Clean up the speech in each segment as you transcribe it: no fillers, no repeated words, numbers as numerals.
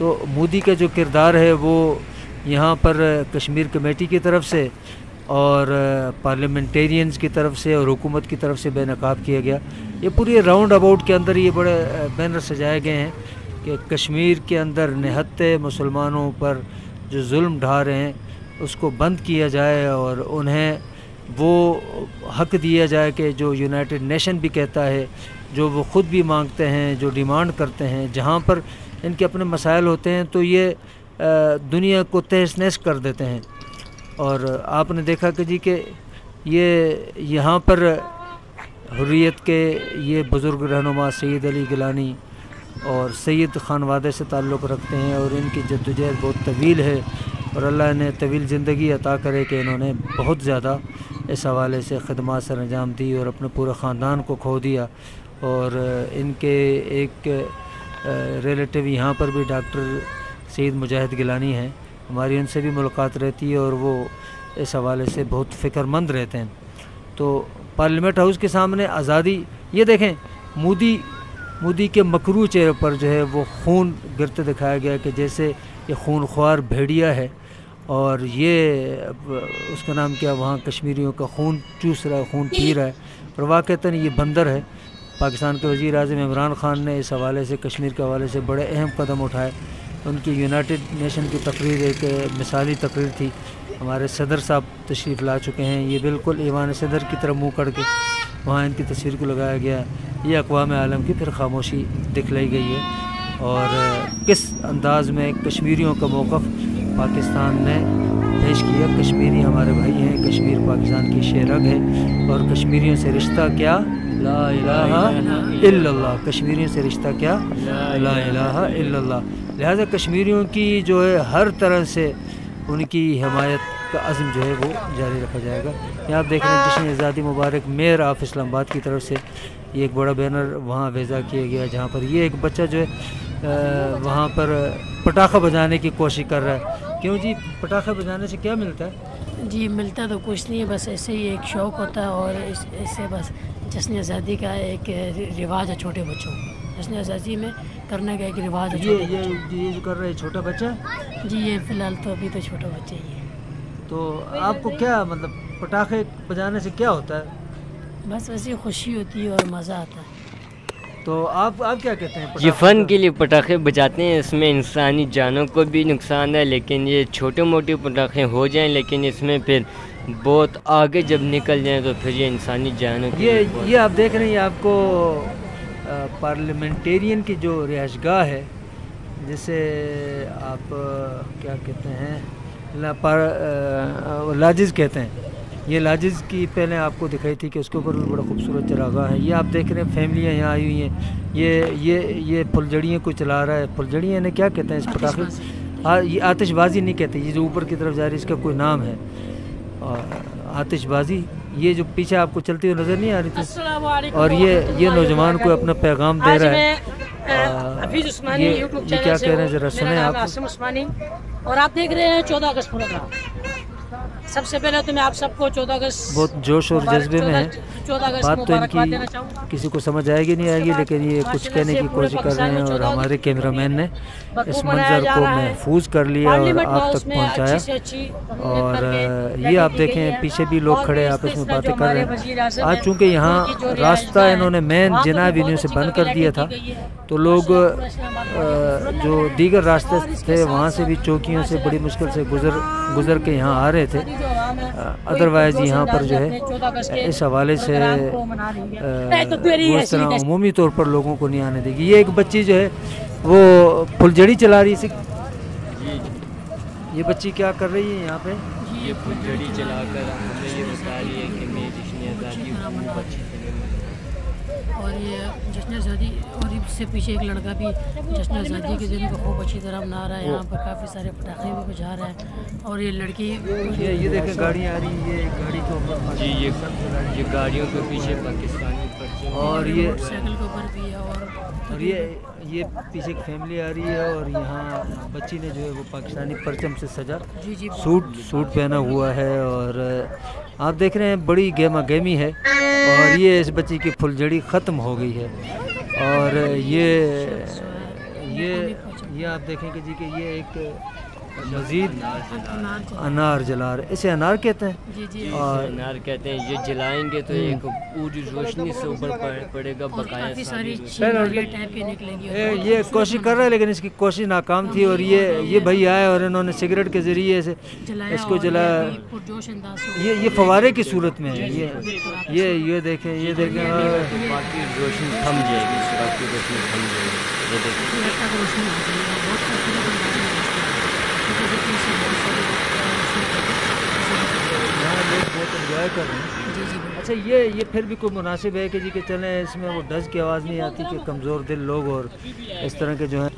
تو مودی کا جو کردار ہے وہ یہاں پر کشمیر کمیٹی کی طرف سے اور پارلیمنٹیرینز کی طرف سے اور حکومت کی طرف سے بے نقاب کیا گیا. یہ پوری راؤنڈ اباؤٹ کے اندر یہ بڑے بینر سجائے گئے ہیں کہ کشمیر کے اندر نہتے مسلمانوں پر جو ظلم ڈھا رہے ہیں اس کو بند کیا جائے اور انہیں وہ حق دیا جائے کہ جو یونائٹڈ نیشن بھی کہتا ہے, جو وہ خود بھی مانگتے ہیں, جو ڈیمانڈ کرتے ہیں. جہاں پر ان کے اپنے مسائل ہوتے ہیں تو یہ دنیا کو تہس نہس کر دیتے ہیں. اور آپ نے دیکھا کہ جی کہ یہ یہاں پر حریت کے یہ بزرگ رہنما سید علی گیلانی اور سید خانوادے سے تعلق رکھتے ہیں اور ان کی جدوجہد بہت طویل ہے اور اللہ نے طویل زندگی عطا کرے کہ انہوں نے بہت زیادہ اس حوالے سے خدمات سر انجام دی اور اپنے پورے خاندان کو کھو دیا. اور ان کے ایک ریلیٹیو یہاں پر بھی ڈاکٹر سید مجاہد گیلانی ہیں, ہماری ان سے بھی ملاقات رہتی ہے اور وہ اس حوالے سے بہت فکر مند رہتے ہیں. تو پارلیمنٹ ہاؤس کے سامنے آزادی, یہ دیکھیں مودی کے مکروہ چہرے پر جو ہے وہ خون گرتے دکھایا گیا کہ جیسے یہ خون خوار بھیڑیا ہے اور یہ اس کا نام کیا, وہاں کشمیریوں کا خون چوس رہا ہے, خون پی رہا ہے, اور واقعتاً یہ بندر ہے. پاکستان کے وزیر اعظم عمران خان نے اس حوالے سے کشمیر کے حوالے سے بڑے اہم قدم اٹھائے. ان کی یونائٹڈ نیشن کی تقریر ایک مثالی تقریر تھی. ہمارے صدر صاحب تشریف لا چکے ہیں, یہ بالکل ایوان صدر کی طرف منہ کر کے وہاں ان کی تصویر کو لگایا گیا. یہ اقوام عالم کی پھر خاموشی دکھلائی گئی ہے اور کس انداز میں کشمیریوں کا موقف پاکستان نے پیش کیا. کشمیری ہمارے بھائی ہیں, کشمیر پاکستان کی شہرگ ہے اور کشمیریوں سے رشتہ کیا, لا الہ الا اللہ. کشمیریوں سے رشتہ کیا, لا الہ الا اللہ. لہٰذا کشمیریوں کی جو ہے ہر طرح سے ان کی حمایت کا عزم جو ہے وہ جاری رکھا جائے گا. یہاں آپ دیکھ رہے ہیں جشن آزادی مبارک میئر آف اسلام آباد کی طرف سے یہ ایک بڑا بینر وہاں وضع کیا گیا, جہاں پر یہ ایک بچہ جو ہے وہاں پر پٹاخہ بجانے کی کوشش کر رہا ہے. کیوں جی, پٹاخہ بجانے سے کیا ملتا ہے؟ جی ملتا تو کچھ نہیں ہے, بس ایسے ہی ایک شوق ہوتا ہے اور اس سے بس جشن آزادی کا ایک رواج ہے چھوٹے بچوں کو, جشن آزادی میں کرنے کا ایک رواج ہے. یہ جو کر رہے چھوٹا بچہ, جی یہ فی الحال تو ابھی تو چھوٹا بچہ ہی ہے. تو آپ کو کیا مطلب پٹاخے بجانے سے کیا ہوتا ہے؟ بس ویسے خوشی ہوتی ہے اور مزہ آتا ہے. تو آپ کیا کہتے ہیں؟ یہ فن کے لیے پٹاخے بجاتے ہیں, اس میں انسانی جانوں کو بھی نقصان ہے, لیکن یہ چھوٹے موٹے پٹاخے ہو جائیں لیکن اس میں پھر بہت آگے جب نکل جائیں تو پھر یہ انسانی جانوں کی یہ آپ دیکھ رہے ہیں, آپ کو پارلیمنٹیرین کی جو رہائش گاہ ہے جسے آپ کیا کہتے ہیں, لاجز کہتے ہیں, یہ لاجز کی پہلے آپ کو دکھائی تھی کہ اس کے اوپر بھی بڑا خوبصورت چراغاہ ہے. یہ آپ دیکھ رہے ہیں فیملیاں یہاں آئی ہوئی ہیں. یہ پھلجھڑیاں کو چلا رہا ہے. پھلجھڑیاں انہیں کیا کہتے ہیں اس پٹاخے؟ یہ آتش بازی نہیں کہتے, یہ جو اوپر کی طرف جا رہی ہے اس کا کوئی نام ہے, آتش بازی. یہ جو پیچھے آپ کو چلتی ہوئی نظر نہیں آ رہی تھی, اور یہ نوجوان کو اپنا پیغام دے رہا ہے. یہ کیا کہہ رہے ہیں ذرا سنیں آپ. اور آپ دیکھ رہے ہیں 14 اگست پروگرام. سب سے پہلے تو میں آپ سب کو 14 اگست بہت جوش اور جذبے میں ہیں. بات تو ان کی کسی کو سمجھ آئے گی نہیں آئے گی, لیکن یہ کچھ کہنے کی کوشش کر رہے ہیں اور ہمارے کیمرہ مین نے اس منظر کو محفوظ کر لیا اور آپ تک پہنچایا. اور یہ آپ دیکھیں پیچھے بھی لوگ کھڑے آپس میں باتیں کر رہے ہیں. آج چونکہ یہاں راستہ انہوں نے مین جناب انہوں سے بند کر دیا تھا, تو لوگ جو دیگر راستے تھے وہاں سے بھی چوکیوں سے بڑی مشکل سے گزر کے یہاں آ رہے تھے. ادروائز یہاں پر جو ہے اس حوالے سے وہ اس طرح عمومی طور پر لوگوں کو نہیں آنے دے گی. یہ ایک بچی جو ہے وہ پھلجھڑی چلا رہی ہے. یہ بچی کیا کر رہی ہے یہاں پہ؟ یہ پھلجھڑی چلا کر ہمیں یہ بتا رہی ہے کہ میں جشن آزادی اور یہ جشن آزادی, اور اس سے پیچھے ایک لڑکا بھی جشن آزادی کے دن کو خوب اچھی طرح منا رہا ہے. یہاں پر کافی سارے پٹاخے بھی بجا رہا ہے. اور یہ لڑکی یہ دیکھیں گاڑیاں آ رہی ہیں, یہ گاڑی کے اوپر جی یہ گاڑیوں کے پیچھے پاکستانی پرچم, اور یہ سائیکل کے اوپر بھی ہے. اور یہ پیچھے ایک فیملی آ رہی ہے اور یہاں بچی نے جو ہے وہ پاکستانی پرچم سے سجا سوٹ پہنا ہوا ہے. اور آپ دیکھ رہے ہیں بڑی گہما گہمی ہے, اور یہ اس بچی کی پھلجھڑی ختم ہو گئی ہے. اور یہ آپ دیکھیں کہ جی کہ یہ ایک مزید انار جلا رہے، اسے انار کہتے ہیں جی جی اور انار کہتے ہیں. یہ جلائیں گے تو ایک پوری روشنی سے اوپر پڑے گا. بقایا کافی ساری ساری چیزیں ٹائپ کی نکلے گی. یہ کوشش کر رہا ہے لیکن اس کی کوشش ناکام تھی، اور یہ بھائی آئے اور انہوں نے سگریٹ کے ذریعے سے اس کو جلایا. پرجوش انداز سے یہ فوارے کی صورت میں ہے. یہ دیکھیں باقی روشنی تھم جائے گی. باقی روشنی تھم جائے گی. یہ دیکھیں لگتا ہے روشنی آ جائے گی. بہت خوبصورت انداز میں بہت انجوائے کر رہے ہیں. جی جی اچھا یہ پھر بھی کوئی مناسب ہے کہ جی کہ چلیں اس میں وہ ڈز کی آواز نہیں آتی کہ کمزور دل لوگ اور اس طرح کے جو ہیں.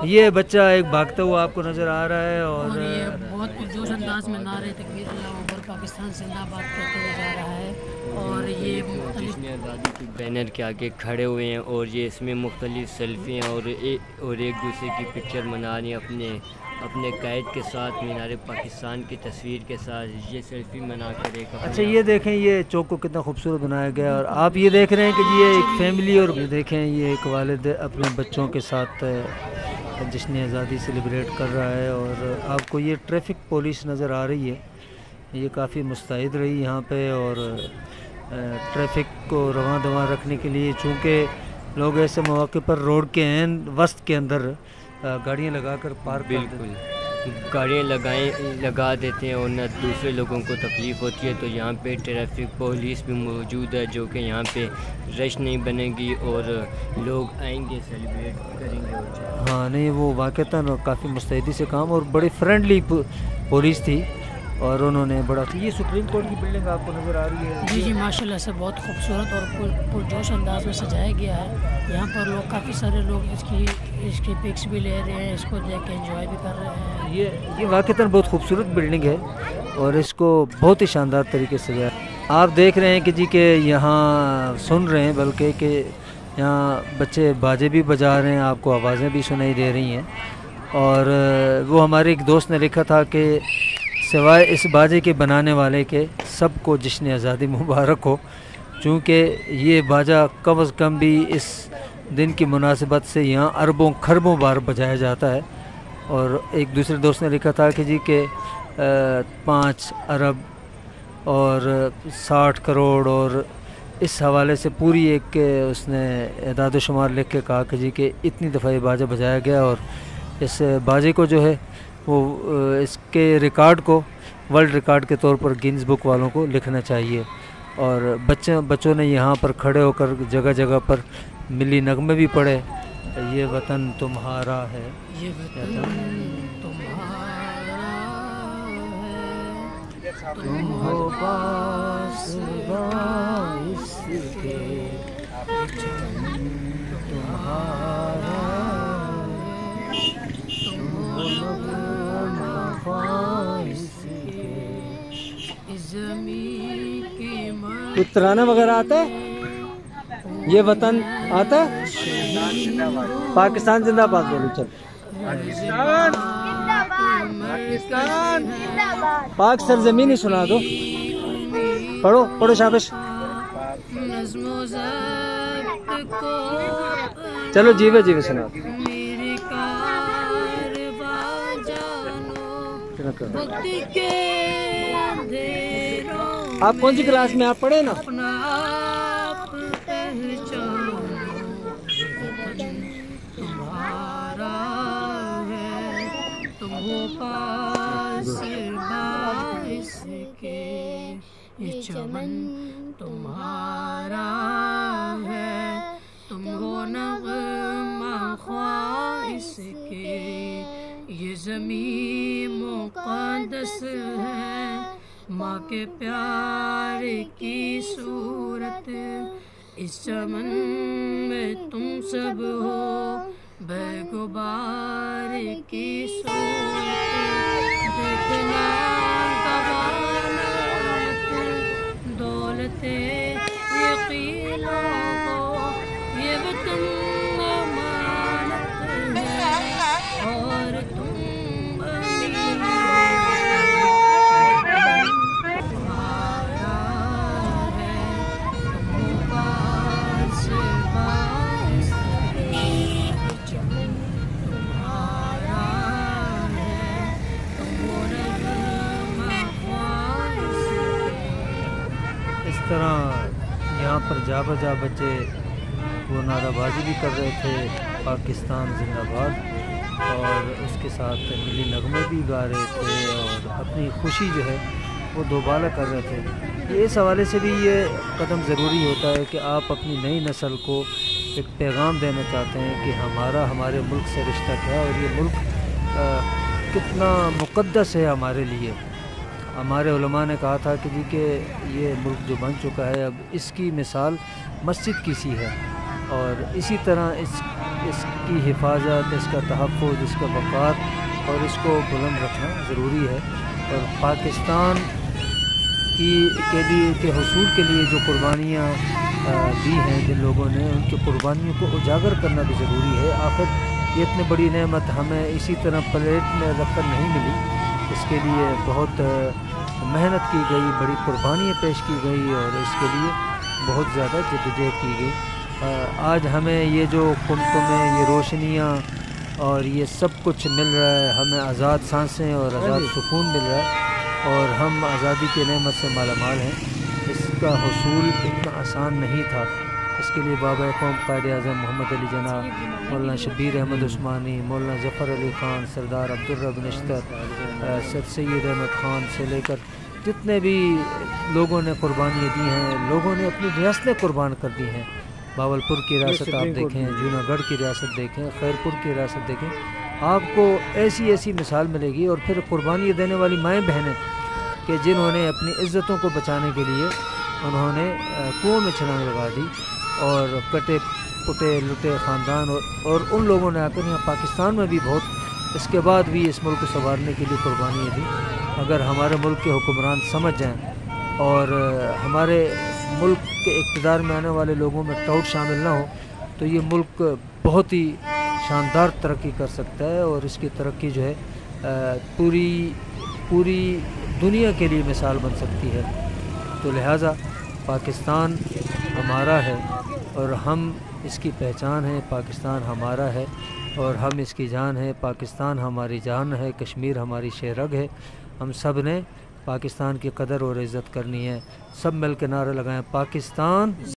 یہ بچہ ایک بھاگتا ہوا آپ کو نظر آ رہا ہے اور اور یہ بہت پرجوش انداز میں نعرے تکبیر اللہ اکبر پاکستان زندہ باد کہتے ہوئے جا رہا ہے. اور یہ مختلف جس نے آزادی کے بینر کے آگے کھڑے ہوئے ہیں اور یہ اس میں مختلف سیلفیاں اور ایک دوسرے کی پکچر بنا رہے ہیں اپنے قائد کے ساتھ. مینار پاکستان کی تصویر کے ساتھ یہ سیلفی بنا کر ایک اچھا یہ دیکھیں یہ چوک کو کتنا خوبصورت بنایا گیا. اور آپ یہ دیکھ رہے ہیں کہ یہ ایک فیملی، اور یہ دیکھیں یہ ایک والد اپنے بچوں کے ساتھ جشن آزادی سیلیبریٹ کر رہا ہے. اور آپ کو یہ ٹریفک پولیس نظر آ رہی ہے، یہ کافی مستعد رہی یہاں پہ اور ٹریفک کو رواں دواں رکھنے کے لیے، چونکہ لوگ ایسے مواقع پر روڈ کے عین وسط کے اندر گاڑیاں لگا کر پارک بالکل گاڑیاں لگا دیتے ہیں اور نہ دوسرے لوگوں کو تکلیف ہوتی ہے. تو یہاں پہ ٹریفک پولیس بھی موجود ہے جو کہ یہاں پہ رش نہیں بنے گی اور لوگ آئیں گے سیلیبریٹ کریں گے. ہاں نہیں وہ واقعتاً کافی مستعدی سے کام اور بڑی فرینڈلی پولیس تھی اور انہوں نے بڑا. یہ سپریم کورٹ کی بلڈنگ آپ کو نظر آ رہی ہے. جی جی ماشاءاللہ سے بہت خوبصورت اور پرجوش انداز میں سجایا گیا ہے. یہاں پر لوگ کافی سارے لوگ اس کی پکس بھی لے رہے ہیں، اس کو دیکھ کے انجوائے بھی کر رہے ہیں. یہ واقعتاً بہت خوبصورت بلڈنگ ہے اور اس کو بہت ہی شاندار طریقے سے سجایا. آپ دیکھ رہے ہیں کہ جی کہ یہاں سن رہے ہیں، بلکہ کہ یہاں بچے باجے بھی بجا رہے ہیں، آپ کو آوازیں بھی سنائی دے رہی ہیں. اور وہ ہمارے ایک دوست نے لکھا تھا کہ سوائے اس باجے کے بنانے والے کے سب کو جشن آزادی مبارک ہو، چونکہ یہ باجا کم از کم بھی اس دن کی مناسبت سے یہاں اربوں خربوں بار بجایا جاتا ہے. اور ایک دوسرے دوست نے لکھا تھا کہ جی کہ 5 ارب اور 60 کروڑ اور اس حوالے سے پوری ایک اس نے اعداد و شمار لکھ کے کہا کہ جی کہ اتنی دفعہ یہ باجا بجایا گیا اور اس باجے کو جو ہے وہ اس کے ریکارڈ کو ورلڈ ریکارڈ کے طور پر گینز بک والوں کو لکھنا چاہیے. اور بچوں نے یہاں پر کھڑے ہو کر جگہ جگہ پر ملی نغمے بھی پڑھے. یہ وطن تمہارا ہے، یہ وطن تمہارا ہے، تم ہو پاسباں اس کے، تمہارا کچھ ترانہ وغیرہ آتا ہے؟ یہ وطن آتا ہے؟ پاکستان زندہ باد بولو. چل پاک سرزمین سنا دو. پڑھو شابش. چلو جیوے سنا دو. آپ کون سی کلاس میں آپ پڑھے نا؟ تمہارا ہے، تم ہو پاس باعث کے، یہ چمن تمہارا ہے، تم ہو نغمہ خواص کے، یہ زمین مقدس ہے، ماں کے پیار کی صورت، اس چمن میں تم سب ہو، بے غبار کی صورت، دیکھنا گوانت دولت یقینوں کو، یہ وطن امانت ہے اور تم طرح یہاں پر جا بجا بچے وہ نعرہ بازی بھی کر رہے تھے پاکستان زندہ باد، اور اس کے ساتھ ملی نغمے بھی گا رہے تھے اور اپنی خوشی جو ہے وہ دوبالا کر رہے تھے۔ اس حوالے سے بھی یہ قدم ضروری ہوتا ہے کہ آپ اپنی نئی نسل کو ایک پیغام دینا چاہتے ہیں کہ ہمارے ملک سے رشتہ کیا ہے اور یہ ملک کتنا مقدس ہے ہمارے لیے۔ ہمارے علماء نے کہا تھا کہ جی کہ یہ ملک جو بن چکا ہے اب اس کی مثال مسجد کی سی ہے، اور اسی طرح اس کی حفاظت، اس کا تحفظ، اس کا وقار اور اس کو بلند رکھنا ضروری ہے۔ اور پاکستان کے حصول کے لیے جو قربانیاں دی ہیں جن لوگوں نے، ان کی قربانیوں کو اجاگر کرنا بھی ضروری ہے۔ آخر یہ اتنی بڑی نعمت ہمیں اسی طرح پلیٹ میں رکھ کر نہیں ملی، اس کے لیے بہت محنت کی گئی، بڑی قربانیاں پیش کی گئی اور اس کے لیے بہت زیادہ جدوجہد کی گئی۔ آج ہمیں یہ جو قمقمیں، یہ روشنیاں اور یہ سب کچھ مل رہا ہے، ہمیں آزاد سانسیں اور آزاد سکون مل رہا ہے اور ہم آزادی کی نعمت سے مالا مال ہیں۔ اس کا حصول اتنا آسان نہیں تھا، اس کے لیے بابا قوم قائد اعظم محمد علی جناح، مولانا شبیر احمد عثمانی، مولانا ظفر علی خان، سردار عبدالرب نشتر، سر سید احمد خان سے لے کر جتنے بھی لوگوں نے قربانیاں دی ہیں، لوگوں نے اپنی ریاستیں قربان کر دی ہیں۔ باولپور کی ریاست آپ دیکھیں، جونا گڑھ کی ریاست دیکھیں، خیرپور کی ریاست دیکھیں، آپ کو ایسی مثال ملے گی۔ اور پھر قربانی دینے والی مائیں بہنیں کہ جنہوں نے اپنی عزتوں کو بچانے کے لیے انہوں نے کنویں میں چھلانگ لگا دی، اور کٹے پٹے لٹے خاندان اور ان لوگوں نے آ کر یہاں پاکستان میں بھی بہت اس کے بعد بھی اس ملک کو سنوارنے کے لیے قربانیاں دی۔ اگر ہمارے ملک کے حکمران سمجھ جائیں اور ہمارے ملک کے اقتدار میں آنے والے لوگوں میں ٹاؤٹ شامل نہ ہو تو یہ ملک بہت ہی شاندار ترقی کر سکتا ہے، اور اس کی ترقی جو ہے پوری دنیا کے لیے مثال بن سکتی ہے۔ تو لہٰذا پاکستان ہمارا ہے اور ہم اس کی پہچان ہے، پاکستان ہمارا ہے اور ہم اس کی جان ہے، پاکستان ہماری جان ہے، کشمیر ہماری شہ رگ ہے۔ ہم سب نے پاکستان کی قدر اور عزت کرنی ہے۔ سب مل کے نعرہ لگائیں، پاکستان